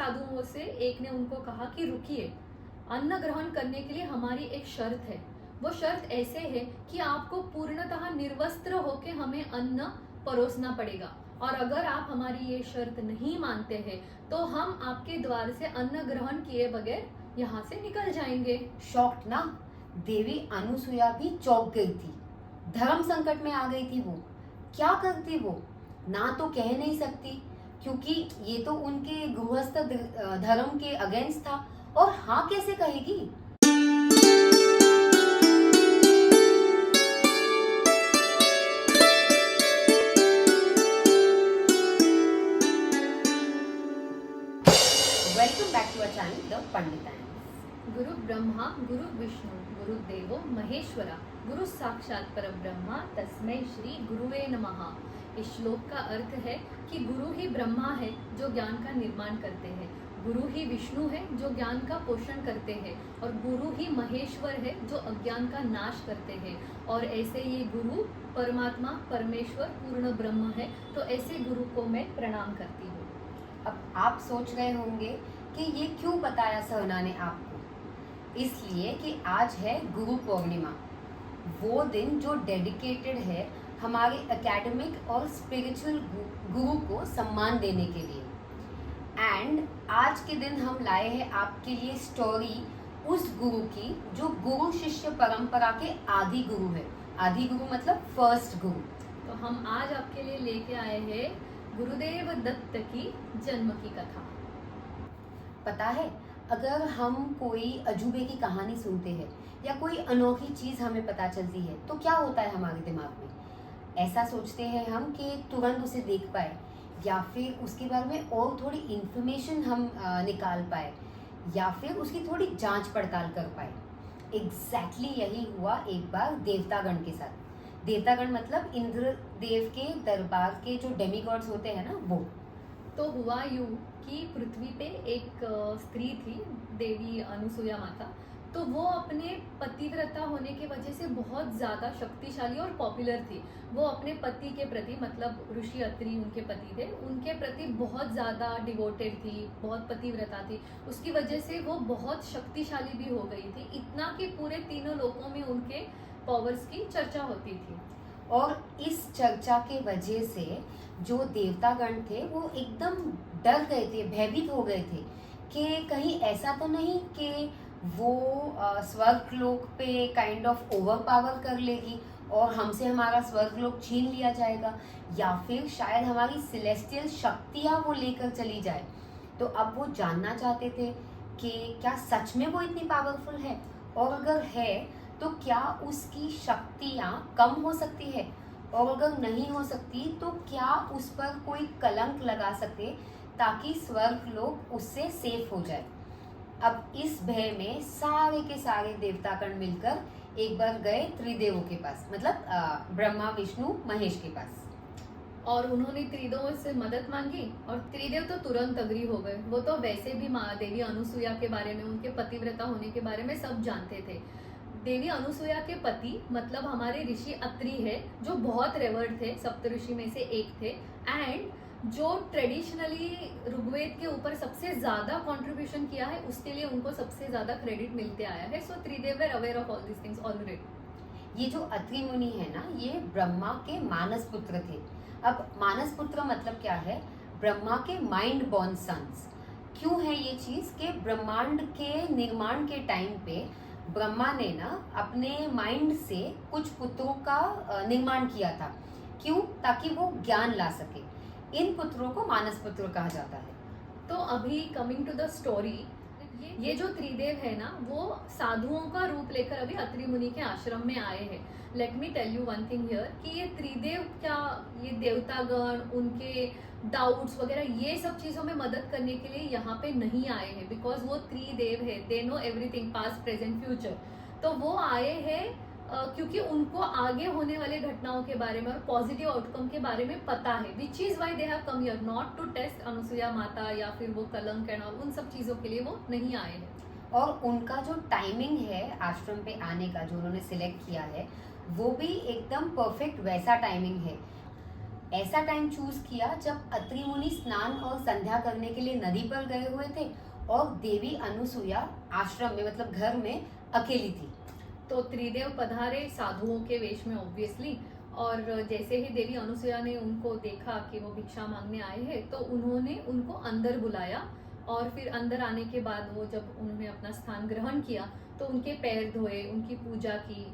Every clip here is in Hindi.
साधुओं से एक ने उनको कहा कि रुकिए, अन्न ग्रहण करने के लिए हमारी एक शर्त है। वो शर्त ऐसे है कि आपको पूर्णतः निर्वस्त्र होकर हमें अन्न परोसना पड़ेगा, और अगर आप हमारी ये शर्त नहीं मानते हैं तो हम आपके द्वार से अन्न ग्रहण किए बगैर यहाँ से निकल जाएंगे। शॉक्ड ना, देवी अनुसुईया भी चौंक गई थी। धर्म संकट में आ गई थी वो। क्या करती वो? ना तो कह नहीं सकती क्योंकि ये तो उनके गृहस्थ धर्म के अगेंस्ट था, और हाँ कैसे कहेगी? Welcome back to our channel the Panditains. गुरु ब्रह्मा गुरु विष्णु गुरु देवो महेश्वरा गुरु साक्षात परब्रह्मा तस्मै श्री गुरुवे नमः। इस श्लोक का अर्थ है कि गुरु ही ब्रह्मा है जो ज्ञान का निर्माण करते हैं, गुरु ही विष्णु है जो ज्ञान का पोषण करते हैं, और गुरु ही महेश्वर है जो अज्ञान का नाश करते हैं। और ऐसे ये गुरु परमात्मा परमेश्वर पूर्ण ब्रह्म है, तो ऐसे गुरु को मैं प्रणाम करती हूँ। अब आप सोच रहे होंगे कि ये क्यों बताया सहना ने आपको? इसलिए कि आज है गुरु पूर्णिमा, वो दिन जो डेडिकेटेड है हमारे एकेडमिक और स्पिरिचुअल गुरु को सम्मान देने के लिए। एंड आज के दिन हम लाए हैं आपके लिए स्टोरी उस गुरु की जो गुरु शिष्य परंपरा के आदि गुरु है। आदि गुरु मतलब फर्स्ट गुरु। तो हम आज आपके लिए लेके आए हैं गुरुदेव दत्त की जन्म की कथा। पता है, अगर हम कोई अजूबे की कहानी सुनते हैं या कोई अनोखी चीज़ हमें पता चलती है तो क्या होता है हमारे दिमाग में? ऐसा सोचते हैं हम कि तुरंत उसे देख पाए, या फिर उसके बारे में और थोड़ी इन्फॉर्मेशन हम निकाल पाए, या फिर उसकी थोड़ी जांच पड़ताल कर पाए। एग्जैक्टली यही हुआ एक बार देवतागण के साथ। देवतागण मतलब इंद्र देव के दरबार के जो डेमीगॉड्स होते हैं ना, वो। तो हुआ यूं कि पृथ्वी पे एक स्त्री थी, देवी अनुसुईया माता। तो वो अपने पतिव्रता होने की वजह से बहुत ज़्यादा शक्तिशाली और पॉपुलर थी। वो अपने पति के प्रति, मतलब ऋषि अत्रि उनके पति थे, उनके प्रति बहुत ज़्यादा डिवोटेड थी, बहुत पतिव्रता थी। उसकी वजह से वो बहुत शक्तिशाली भी हो गई थी, इतना कि पूरे तीनों लोकों में उनके पावर्स की चर्चा होती थी। और इस चर्चा के वजह से जो देवतागण थे वो एकदम डर गए थे, भयभीत हो गए थे कि कहीं ऐसा तो नहीं कि वो स्वर्ग लोक पे काइंड ऑफ ओवर पावर कर लेगी और हमसे हमारा स्वर्ग लोक छीन लिया जाएगा, या फिर शायद हमारी सिलेस्टियल शक्तियाँ वो लेकर चली जाए। तो अब वो जानना चाहते थे कि क्या सच में वो इतनी पावरफुल है, और अगर है तो क्या उसकी शक्तियाँ कम हो सकती है, और अगर नहीं हो सकती तो क्या उस पर कोई कलंक लगा सके ताकि स्वर्ग लोग उससे सेफ हो जाए। अब इस भय में सारे के सारे देवतागण मिलकर एक बार गए त्रिदेवों के पास, मतलब ब्रह्मा विष्णु महेश के पास, और उन्होंने त्रिदेवों से मदद मांगी, और त्रिदेव तो तुरंत अग्री हो गए। वो तो वैसे भी माँ देवी अनुसुईया के बारे में, उनके पतिव्रता होने के बारे में सब जानते थे। देवी अनुसुईया के पति मतलब हमारे ऋषि अत्रि है, जो बहुत रेवर्ड थे, सप्तऋषि में से एक थे, एंड जो ट्रेडिशनली ऋग्वेद के ऊपर सबसे ज्यादा कंट्रीब्यूशन किया है, उसके लिए उनको सबसे ज्यादा क्रेडिट मिलते आया है। So Tridev were aware of all this things already. ये जो अत्रि मुनि है ना, ये ब्रह्मा के मानस पुत्र थे। अब मानस पुत्र मतलब क्या है? ब्रह्मा के माइंड बॉर्न सन्स। क्यों है ये चीज कि ब्रह्मांड के निर्माण के टाइम पे ब्रह्मा ने ना अपने माइंड से कुछ पुत्रों का निर्माण किया था। क्यों? ताकि वो ज्ञान ला सके। इन पुत्रों को मानस पुत्र कहा जाता है। तो अभी कमिंग टू द स्टोरी, ये जो त्रिदेव है ना, वो साधुओं का रूप लेकर अभी अत्रि मुनि के आश्रम में आए हैं। Let me tell you one thing here कि ये त्रिदेव क्या, ये देवतागण, उनके डाउट्स वगैरह ये सब चीज़ों में मदद करने के लिए यहाँ पे नहीं आए हैं, बिकॉज वो त्रिदेव है, they know everything past present future. तो वो आए हैं क्योंकि उनको आगे होने वाले घटनाओं के बारे में और पॉजिटिव आउटकम के बारे में पता है, which is why they have come here, not to test Anusuya Mata या फिर वो कलंक एंड ऑल, उन सब चीज़ों के लिए वो नहीं आए हैं। और उनका जो टाइमिंग है आश्रम पे आने का, जो उन्होंने सिलेक्ट किया है, वो भी एकदम परफेक्ट वैसा टाइमिंग है। ऐसा टाइम चूज किया जब अत्रि मुनि स्नान और संध्या करने के लिए नदी पर गए हुए थे और देवी अनुसुईया आश्रम में मतलब घर में अकेली थी। तो त्रिदेव पधारे साधुओं के वेश में ऑब्वियसली, और जैसे ही देवी अनुसुईया ने उनको देखा कि वो भिक्षा मांगने आए हैं तो उन्होंने उनको अंदर बुलाया, और फिर अंदर आने के बाद वो जब उन्होंने अपना स्थान ग्रहण किया तो उनके पैर धोए, उनकी पूजा की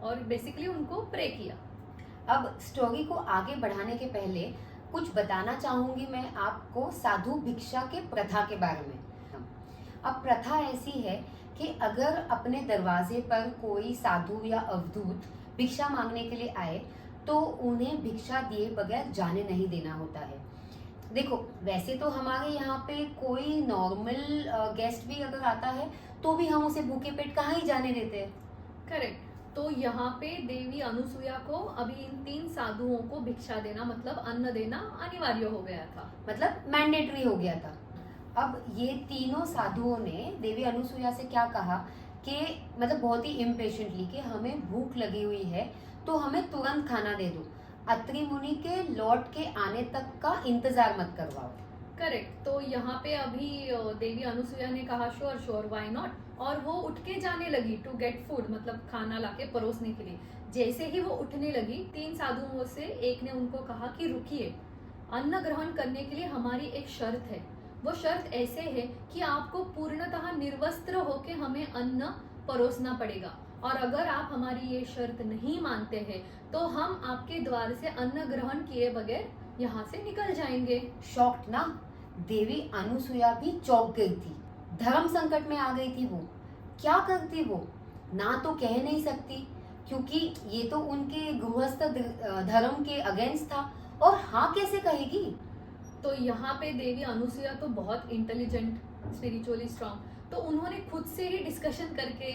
और बेसिकली उनको प्रे किया। अब स्टोरी को आगे बढ़ाने के पहले कुछ बताना चाहूंगी मैं आपको साधु भिक्षा के प्रथा के बारे में। अब प्रथा ऐसी है कि अगर अपने दरवाजे पर कोई साधु या अवधूत भिक्षा मांगने के लिए आए तो उन्हें भिक्षा दिए बगैर जाने नहीं देना होता है। देखो, वैसे तो हमारे यहाँ पे कोई नॉर्मल गेस्ट भी अगर आता है तो भी हम उसे भूखे पेट कहाँ ही जाने देते हैं। करेक्ट। तो यहाँ पे देवी अनुसुईया को अभी इन 3 साधुओं को भिक्षा देना मतलब अन्न देना अनिवार्य हो गया था, मतलब मैंडेटरी हो गया था। अब ये तीनों साधुओं ने देवी अनुसुईया से क्या कहा कि मतलब बहुत ही इम्पेशेंटली कि हमें भूख लगी हुई है तो हमें तुरंत खाना दे दो, अत्रि मुनि के लौट के आने तक का इंतजार मत करवाओ। करेक्ट। तो यहाँ पे अभी देवी अनुसुईया ने कहा श्योर श्योर व्हाई नॉट, और वो उठ के जाने लगी टू गेट फूड मतलब खाना लाके परोसने के लिए। जैसे ही वो उठने लगी 3 साधुओं से एक ने उनको कहा कि रुकिए, अन्न ग्रहण करने के लिए हमारी एक शर्त है। वो शर्त ऐसे है कि आपको पूर्णतः निर्वस्त्र होके हमें अन्न परोसना पड़ेगा, और अगर आप हमारी ये शर्त नहीं मानते हैं तो हम आपके द्वार से अन्न ग्रहण किए बगैर यहाँ से निकल जाएंगे। शॉक्ड ना, देवी अनुसुईया भी चौंक गई थी, धर्म संकट में आ गई थी। वो क्या करती, वो ना तो कह नहीं सकती क्योंकि ये तो उनके गृहस्थ धर्म के अगेंस्ट था, और हाँ कैसे कहेगी। तो यहाँ पे देवी अनुसुईया तो बहुत इंटेलिजेंट, स्पिरिचुअली स्ट्रांग, तो उन्होंने खुद से ही डिस्कशन करके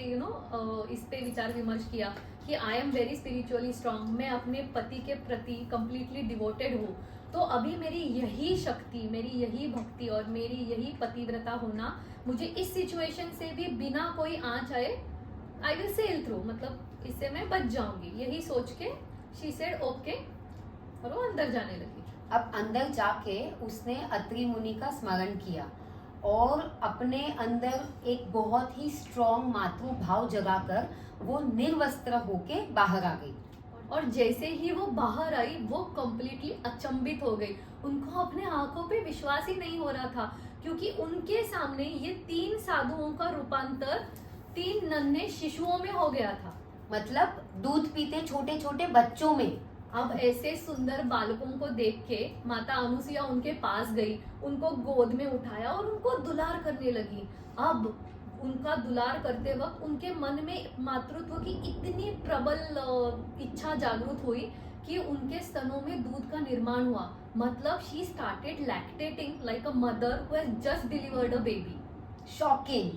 इस पे विचार विमर्श किया कि I am very spiritually strong, मैं अपने पति के प्रति कंप्लीटली डिवोटेड हूँ, तो अभी मेरी यही शक्ति, मेरी यही भक्ति और मेरी यही पतिव्रता होना, मुझे इस सिचुएशन से भी बिना कोई आँच आए आई विल सेल थ्रू, मतलब इससे मैं बच जाऊंगी, यही सोच के शी सेड ओके, और वो अंदर जाने लगी। अब अंदर जाके उसने अत्रि मुनि का स्मरण किया और अपने अंदर एक बहुत ही स्ट्रॉन्ग मातृभाव जगाकर वो निर्वस्त्र होके बाहर आ गई। और जैसे ही वो बाहर आई वो कंप्लीटली अचंभित हो गई, उनको अपने आंखों पे विश्वास ही नहीं हो रहा था, क्योंकि उनके सामने ये 3 साधुओं का रूपांतर 3 नन्हे शिशुओं में हो गया था, मतलब दूध पीते छोटे छोटे बच्चों में। अब ऐसे सुंदर बालकों को देख के माता अनुसुईया उनके पास गई, उनको गोद में उठाया और उनको दुलार करने लगी। अब उनका दुलार करते वक्त उनके मन में मातृत्व की इतनी प्रबल इच्छा जागृत हुई कि उनके स्तनों में दूध का निर्माण हुआ, मतलब she started lactating like a mother who has just delivered a baby. Shocking.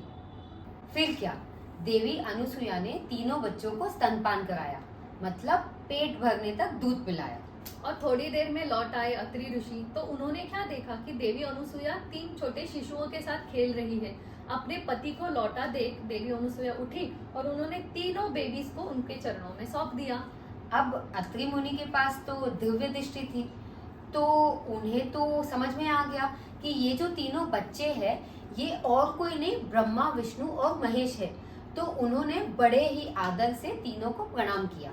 फिर क्या, देवी अनुसुईया ने तीनों बच्चों को स्तनपान कराया, मतलब पेट भरने तक दूध पिलाया। और थोड़ी देर में लौट आए अत्रि ऋषि, तो उन्होंने क्या देखा कि देवी अनुसुईया 3 छोटे शिशुओं के साथ खेल रही है। अपने पति को लौटा देख देवी अनुसुईया उठी और उन्होंने तीनों बेबीज को उनके चरणों में सौंप दिया। अब अत्रि मुनि के पास तो दिव्य दृष्टि थी, तो उन्हें तो समझ में आ गया कि ये जो तीनों बच्चे हैं ये और कोई नहीं ब्रह्मा, विष्णु और महेश है। तो उन्होंने बड़े ही आदर से तीनों को प्रणाम किया।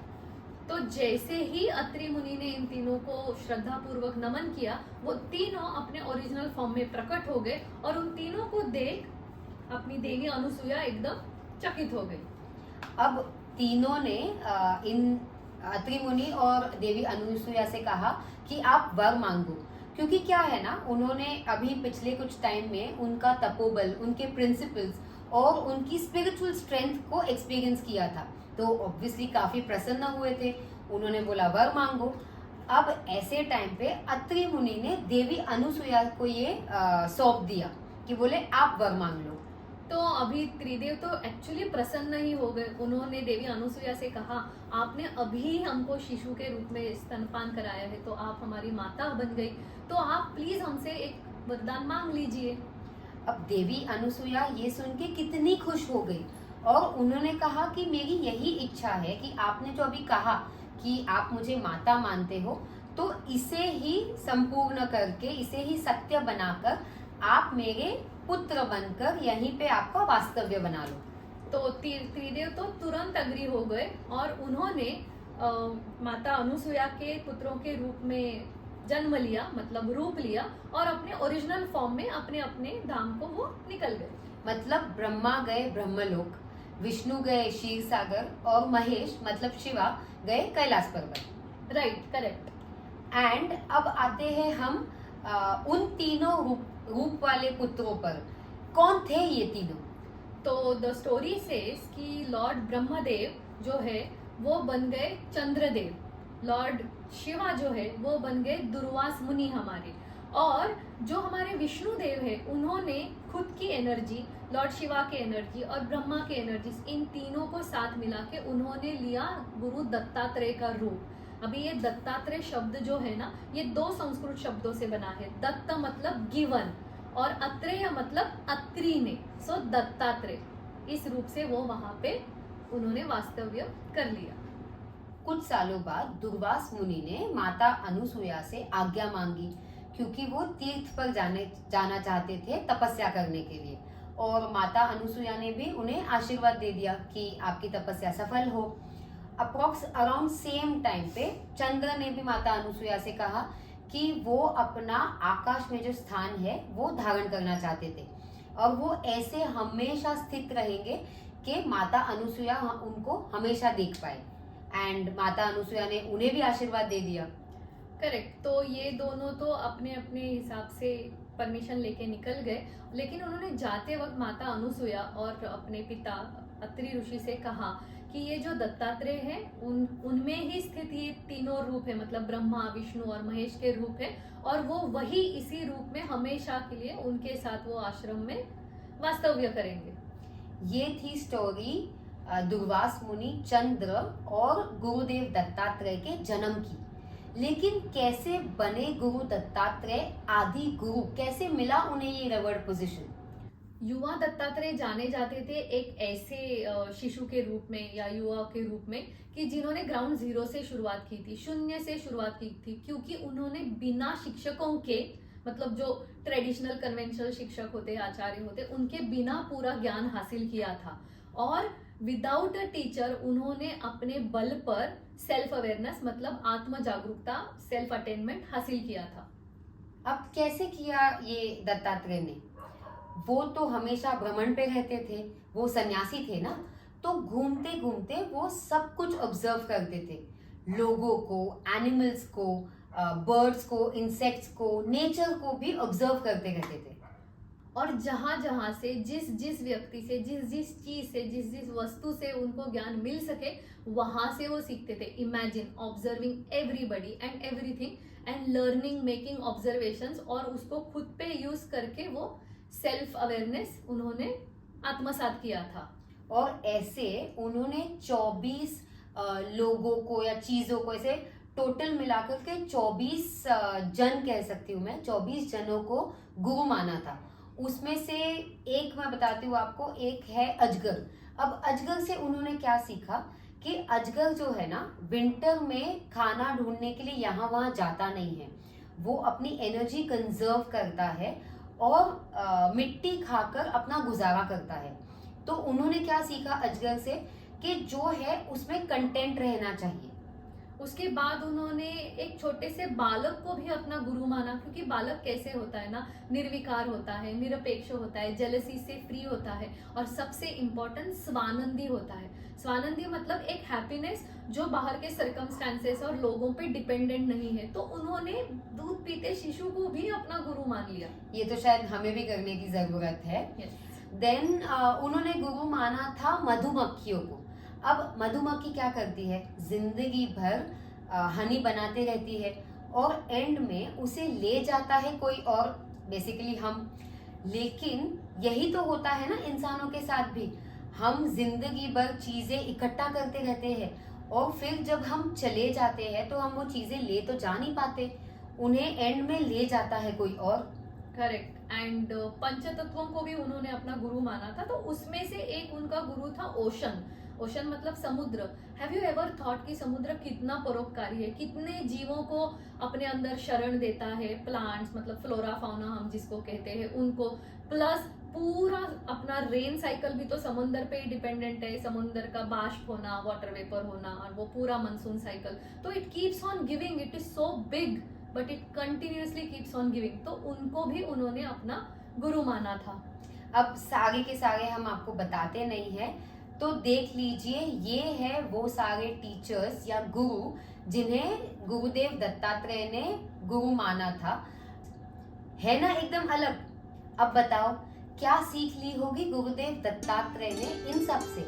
तो जैसे ही अत्रि मुनि ने इन तीनों को श्रद्धा पूर्वक नमन किया, वो तीनों अपने ओरिजिनल फॉर्म में प्रकट हो गए, और उन तीनों को देख अपनी देवी अनुसुईया एकदम चकित हो गई। अब तीनों ने इन अत्रि मुनि और देवी अनुसुईया से कहा कि आप वर मांगो, क्योंकि क्या है ना, उन्होंने अभी पिछले कुछ टाइम में उनका तपोबल, उनके प्रिंसिपल्स और उनकी स्पिरिचुअल स्ट्रेंथ को एक्सपीरियंस किया था, तो ऑब्वियसली काफी प्रसन्न हुए थे। उन्होंने बोला वर मांगो। अब ऐसे टाइम पे अत्रि मुनि ने देवी अनुसुईया को ये सौंप दिया कि बोले आप वर मांग लो। तो अभी त्रिदेव तो एक्चुअली प्रसन्न ही हो गए। उन्होंने देवी अनुसुईया से कहा, आपने अभी हमको शिशु के रूप में स्तनपान कराया है, तो आप हमारी माता बन गई, तो आप प्लीज हमसे एक वरदान मांग लीजिए। अब देवी अनुसुईया ये सुन के कितनी खुश हो गई, और उन्होंने कहा कि मेरी यही इच्छा है कि आपने जो अभी कहा कि आप मुझे माता मानते हो, तो इसे ही संपूर्ण करके, इसे ही सत्य बनाकर आप मेरे पुत्र बनकर यहीं पे आपका वास्तव्य बना लो। तो त्रिदेव तो तुरंत अग्री हो गए और उन्होंने माता अनुसुया के पुत्रों के रूप में जन्म लिया, मतलब रूप लिया, और अपने ओरिजिनल फॉर्म में अपने अपने धाम को वो निकल गए। मतलब ब्रह्मा गए ब्रह्मलोक, विष्णु गए क्षीर सागर और महेश मतलब शिवा गए कैलाश पर्वत। Right, correct. एंड अब आते हैं हम उन तीनों रूप वाले पुत्रों पर। कौन थे ये तीनों? तो द स्टोरी सेज कि लॉर्ड ब्रह्मदेव जो है वो बन गए चंद्रदेव, लॉर्ड शिवा जो है वो बन गए दुर्वास मुनि हमारे, और जो हमारे विष्णु देव है उन्होंने खुद की एनर्जी, लॉर्ड शिवा की एनर्जी और ब्रह्मा की एनर्जी, इन तीनों को साथ मिला के उन्होंने लिया गुरु दत्तात्रेय का रूप। अभी ये दत्तात्रेय शब्द जो है ना, ये दो संस्कृत शब्दों से बना है। दत्त मतलब गिवन और अत्रेय मतलब अत्रि ने, सो दत्तात्रेय, इस रूप से वो वहां पे उन्होंने वास्तव्य कर लिया। कुछ सालों बाद दुर्वास मुनि ने माता अनुसुया से आज्ञा मांगी, क्योंकि वो तीर्थ पर जाना चाहते थे तपस्या करने के लिए, और माता अनुसुया ने भी उन्हें आशीर्वाद दे दिया कि आपकी तपस्या सफल हो। अप्रॉक्स अराउंड सेम टाइम पे चंद्र ने भी माता अनुसुया से कहा कि वो अपना आकाश में जो स्थान है वो धारण करना चाहते थे, और वो ऐसे हमेशा स्थित रहेंगे कि माता अनुसुया उनको हमेशा देख पाए। एंड माता अनुसुया ने उन्हें भी आशीर्वाद दे दिया। करेक्ट। तो ये दोनों तो अपने अपने हिसाब से परमिशन लेके निकल गए, लेकिन उन्होंने जाते वक्त माता अनुसुया और अपने पिता अत्रि ऋषि से कहा कि ये जो दत्तात्रेय है उनमें ही स्थित ये तीनों रूप है, मतलब ब्रह्मा विष्णु और महेश के रूप है, और वो वही इसी रूप में हमेशा के लिए उनके साथ वो आश्रम में वास्तव्य करेंगे। ये थी स्टोरी दुर्वास मुनि, चंद्र और गुरुदेव दत्तात्रेय के जन्म की। लेकिन कैसे बने गुरु दत्तात्रेय आदि गुरु, कैसे मिला उन्हें ये रेवर्ड पोजीशन? युवा दत्तात्रेय जाने जाते थे एक ऐसे शिशु के रूप में या युवा के रूप में कि जिन्होंने ग्राउंड जीरो से शुरुआत की थी, शून्य से शुरुआत की थी, क्योंकि उन्होंने बिना शिक्षकों के, मतलब जो ट्रेडिशनल कन्वेंशनल शिक्षक होते, आचार्य होते, उनके बिना पूरा ज्ञान हासिल किया था, और विदाउट अ टीचर उन्होंने अपने बल पर सेल्फ अवेयरनेस मतलब आत्म जागरूकता, सेल्फ अटेनमेंट हासिल किया था। अब कैसे किया ये दत्तात्रेय ने? वो तो हमेशा भ्रमण पे रहते थे, वो सन्यासी थे ना, तो घूमते घूमते वो सब कुछ ऑब्जर्व करते थे, लोगों को, एनिमल्स को, बर्ड्स को, इंसेक्ट्स को, नेचर को भी ऑब्जर्व करते रहते थे। और जहां जहां से जिस जिस व्यक्ति से, जिस जिस चीज से, जिस जिस वस्तु से उनको ज्ञान मिल सके, वहां से वो सीखते थे। Imagine observing everybody and everything and learning, making observations, और उसको खुद पे यूज करके वो सेल्फ अवेयरनेस उन्होंने आत्मसात किया था। और ऐसे उन्होंने 24 लोगों को या चीजों को, ऐसे टोटल मिलाकर के 24 जन कह सकती हूँ मैं, 24 जनों को गुरु माना था। उसमें से एक मैं बताती हूँ आपको, एक है अजगर। अब अजगर से उन्होंने क्या सीखा कि अजगर जो है ना, विंटर में खाना ढूंढने के लिए यहाँ वहाँ जाता नहीं है, वो अपनी एनर्जी कंजर्व करता है और मिट्टी खाकर अपना गुजारा करता है। तो उन्होंने क्या सीखा अजगर से कि जो है उसमें कंटेंट रहना चाहिए। उसके बाद उन्होंने एक छोटे से बालक को भी अपना गुरु माना, क्योंकि बालक कैसे होता है ना, निर्विकार होता है, निरपेक्ष होता है, जेलसी से फ्री होता है, और सबसे इम्पोर्टेंट स्वानंदी होता है। स्वानंदी मतलब एक हैप्पीनेस जो बाहर के सर्कमस्टांसेस और लोगों पे डिपेंडेंट नहीं है। तो उन्होंने दूध पीते शिशु को भी अपना गुरु मान लिया। ये तो शायद हमें भी करने की जरूरत है। देन उन्होंने गुरु माना था मधुमक्खियों को। अब मधुमक्खी क्या करती है, जिंदगी भर हनी बनाते रहती है, और एंड में उसे ले जाता है कोई और, बेसिकली हम। लेकिन यही तो होता है ना इंसानों के साथ भी, हम जिंदगी भर चीजें इकट्ठा करते रहते हैं, और फिर जब हम चले जाते हैं तो हम वो चीजें ले तो जा नहीं पाते, उन्हें एंड में ले जाता है कोई और। करेक्ट। एंड पंचतत्वों को भी उन्होंने अपना गुरु माना था। तो उसमें से एक उनका गुरु था ओशन। ओशन मतलब समुद्र। हैव यू एवर थॉट कि समुद्र कितना परोपकारी है, कितने जीवों को अपने अंदर शरण देता है, प्लांट्स मतलब फ्लोरा फाउना हम जिसको कहते हैं उनको, प्लस पूरा अपना रेन साइकिल भी तो समुद्र पे ही डिपेंडेंट है, समुद्र का बाष्प होना, वाटर वेपर होना, और वो पूरा मानसून साइकिल। तो it keeps on giving, it is so big but it continuously keeps on giving. तो उनको भी उन्होंने अपना गुरु माना था। अब सारे के सारे हम आपको बताते नहीं हैं, तो देख लीजिए ये है वो सारे टीचर्स या गुरु जिन्हें गुरुदेव दत्तात्रेय ने गुरु माना था, है ना एकदम अलग। अब बताओ क्या सीख ली होगी गुरुदेव दत्तात्रेय ने इन सब से।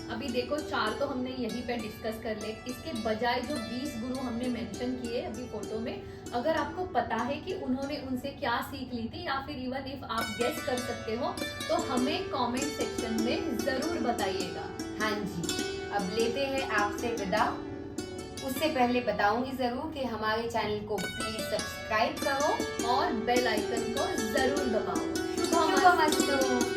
अभी देखो 4 तो हमने यहीं पे डिस्कस कर ले, इसके बजाय जो 20 गुरु हमने मेंशन किए अभी फोटो में, अगर आपको पता है कि उन्होंने उनसे क्या सीख ली थी, या फिर इवन इफ आप गेस कर सकते हो, तो हमें कमेंट सेक्शन में जरूर बताइएगा। हाँ जी, अब लेते हैं आपसे विदा। उससे पहले बताऊंगी जरूर कि हमारे चैनल को प्लीज सब्सक्राइब करो और बेल आइकन को जरूर दबाओ। शुभमस्तु।